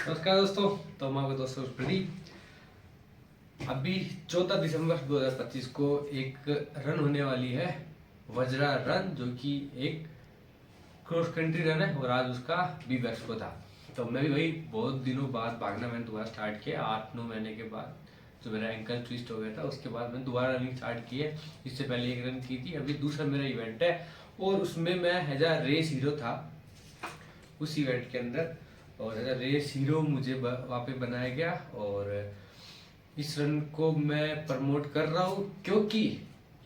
नमस्कार दोस्तों। तो मैं आपका दोस्त प्रदीप। अभी 14 दिसंबर 2025 को एक रन होने वाली है, वज्रा रन, जो कि एक क्रॉस कंट्री रन है और आज उसका बी बैक्स को था। तो मैं भी भाई बहुत दिनों बाद भागना मैंने दोबारा स्टार्ट किया, 8-9 महीने के बाद। जो मेरा एंकल ट्विस्ट हो गया था उसके बाद मैंने दोबारा रनिंग स्टार्ट की है। इससे पहले एक रन की थी, अभी दूसरा मेरा इवेंट है और उसमें मैं एज अ रेस हीरो था उस इवेंट के अंदर। और एज अ रेस हीरो मुझे वहाँ पे बनाया गया और इस रन को मैं प्रमोट कर रहा हूँ, क्योंकि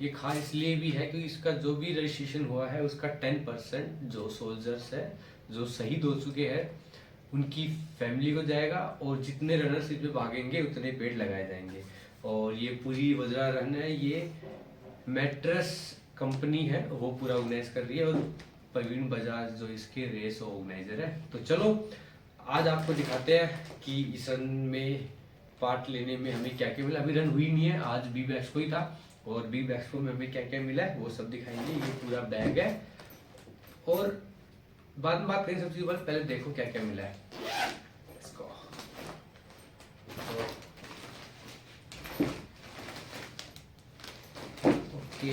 ये खास इसलिए भी है क्योंकि इसका जो भी रजिस्ट्रेशन हुआ है उसका 10% जो सोल्जर्स है जो शहीद हो चुके हैं उनकी फैमिली को जाएगा, और जितने रनर्स इसमें भागेंगे उतने पेड़ लगाए जाएंगे। और ये पूरी वजरा रन है, ये मैट्रस कंपनी है वो पूरा ऑर्गेनाइज कर रही है, और प्रवीण बजाज जो इसके रेस ऑर्गेनाइजर है। तो चलो आज आपको दिखाते हैं कि इस रन में पार्ट लेने में हमें क्या क्या मिला। अभी रन हुई नहीं है, आज बी बैक्सपो ही था, और बी बैक्सपो में हमें क्या क्या मिला है वो सब दिखाएंगे। ये पूरा बैग है और बाद में बात करेंगे सब चीज़ों पर। पहले देखो क्या क्या मिला है इसको। Okay,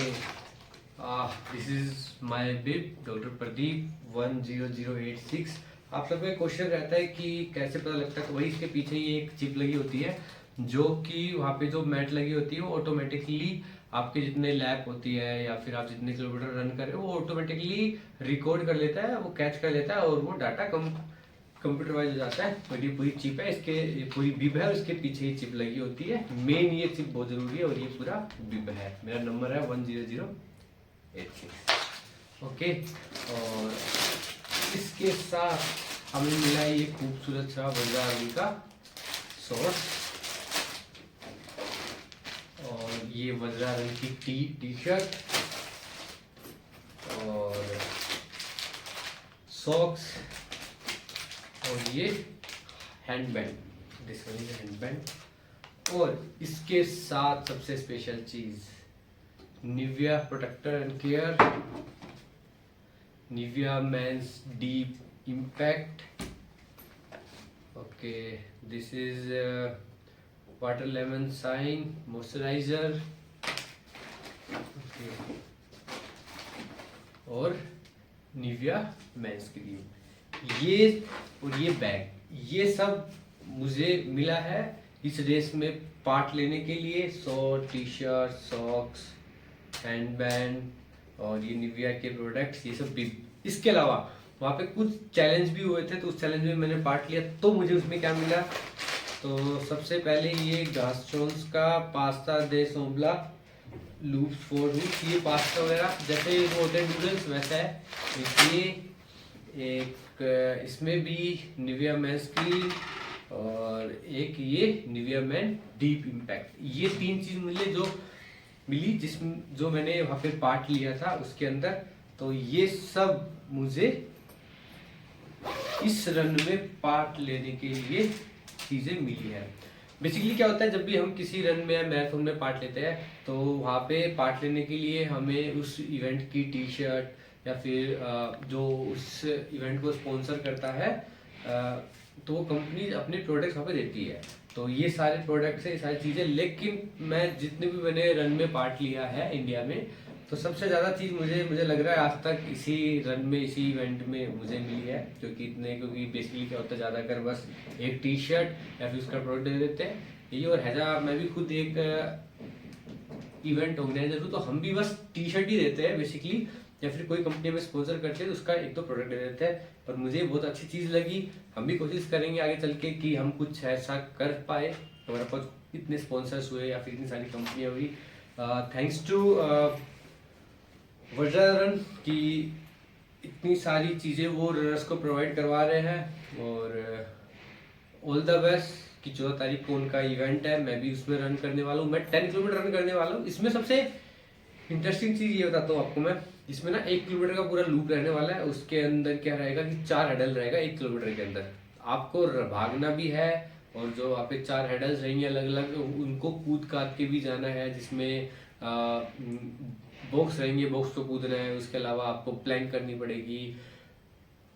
this is my bib doctor Pradeep 10086। आप सबका क्वेश्चन रहता है कि कैसे पता लगता है, तो वही इसके पीछे ही एक चिप लगी होती है जो कि वहाँ पे जो मैट लगी होती है वो ऑटोमेटिकली आपके जितने लैप होती है या फिर आप जितने किलोमीटर रन कर रहे हो वो ऑटोमेटिकली रिकॉर्ड कर लेता है, वो कैच कर लेता है और वो डाटा कंप्यूटर वाइज हो जाता है। तो ये पूरी चिप है, इसके ये पूरी बिब है और इसके पीछे ही चिप लगी होती है। मेन ये चिप बहुत जरूरी है और ये पूरा बिब है। मेरा नंबर है 10086। ओके, और इसके साथ हमें मिला है ये खूबसूरत सा वज्रा रंग का शॉर्ट, और ये वज्रा रंग की टी शर्ट और सॉक्स, और ये hand band, this one is hand band. और इसके साथ सबसे स्पेशल चीज Nivea protector and care, Nivea men's deep impact. Okay, this is water lemon shine moisturizer, और निविया मेंस क्रीम। ये और ये बैग, ये सब मुझे मिला है इस रेस में पार्ट लेने के लिए। Short, T shirt, socks, hand band और ये निविया के प्रोडक्ट्स, ये सब भी। इसके अलावा वहाँ पे कुछ चैलेंज भी हुए थे, तो उस चैलेंज में मैंने पार्ट लिया, तो मुझे उसमें क्या मिला। तो सबसे पहले ये गास्ट्रोन्स का पास्ता दे सोमला लूप्स फॉर रूट्स, ये पास्ता वगैरह जैसे वो होते हैं नूडल्स वैसा है ये। एक इसमें भी निविया मेंस की, और एक ये निविया मेन डीप इम्पैक्ट। ये 3 चीज मिली जो मैंने वहाँ पे पार्ट लिया था उसके अंदर। तो ये सब मुझे इस रन में पार्ट लेने के लिए चीजें मिली है। बेसिकली क्या होता है, जब भी हम किसी रन में या मैराथन में पार्ट लेते हैं तो वहाँ पे पार्ट लेने के लिए हमें उस इवेंट की टी शर्ट या फिर जो उस इवेंट को स्पॉन्सर करता है तो वो कंपनी अपने प्रोडक्ट्स वहाँ पे देती है। तो ये सारे प्रोडक्ट्स है, ये सारी चीज़ें। लेकिन मैं जितने भी मैंने रन में पार्ट लिया है इंडिया में, तो सबसे ज़्यादा चीज़ मुझे लग रहा है आज तक इसी रन में, इसी इवेंट में मुझे मिली है। क्योंकि बेसिकली क्या होता है, ज़्यादातर बस एक टी शर्ट या फिर उसका प्रोडक्ट दे देते हैं ये। और हैजा मैं भी खुद एक इवेंट ऑर्गेनाइजर हूँ, तो हम भी बस टी शर्ट ही देते हैं बेसिकली, या फिर कोई कंपनी में स्पॉन्सर करते हैं तो उसका एक तो प्रोडक्ट दे देते हैं। पर मुझे बहुत अच्छी चीज़ लगी, हम भी कोशिश करेंगे आगे चल के कि हम कुछ ऐसा कर पाए। हमारे पास इतने स्पॉन्सर्स हुए या फिर इतनी सारी कंपनियाँ हुई, थैंक्स टू वज्रा रन की इतनी सारी चीज़ें वो रनर्स को प्रोवाइड करवा रहे हैं। और ऑल द बेस्ट कि 14 तारीख को उनका इवेंट है, मैं भी उसमें रन करने वाला हूँ। मैं 10 किलोमीटर रन करने वाला हूँ। इसमें सबसे इंटरेस्टिंग चीज़ ये बताता हूँ आपको मैं, इसमें ना 1 किलोमीटर का पूरा लूप रहने वाला है। उसके अंदर क्या रहेगा कि 4 हेडल रहेगा 1 किलोमीटर के अंदर, आपको भागना भी है, और जो वहाँ पे 4 हेडल्स रहेंगे अलग अलग, उनको कूद काद के भी जाना है, जिसमें बॉक्स रहेंगे, बॉक्स को कूदना है। उसके अलावा आपको प्लैंक करनी पड़ेगी,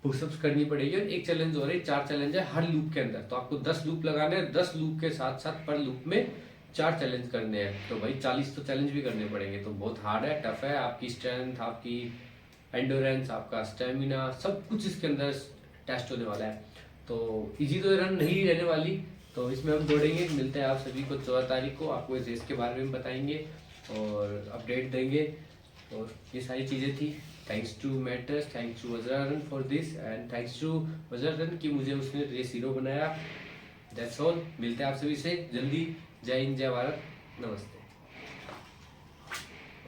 पुशअप्स करनी पड़ेगी और एक चैलेंज और है, 4 चैलेंज है हर लूप के अंदर। तो आपको 10 लूप लगाने हैं, 10 लूप के साथ साथ पर लूप में 4 चैलेंज करने हैं। तो भाई 40 तो चैलेंज भी करने पड़ेंगे। तो बहुत हार्ड है, टफ है। आपकी स्ट्रेंथ, आपकी एंडोरेंस, आपका स्टेमिना, सब कुछ इसके अंदर टेस्ट होने वाला है। तो इजी तो रन नहीं रहने वाली। तो इसमें हम दौड़ेंगे। मिलते हैं आप सभी को 14 तारीख को। आपको इस रेस के बारे में बताएंगे और अपडेट देंगे। और ये सारी चीज़ें थी। Thanks to matters, thanks to वज्रारन for this, and thanks to वज्रारन कि मुझे उसने रेस हीरो बनाया। That's all. मिलते हैं आप सभी से जल्दी। जय हिंद, जय भारत, नमस्ते।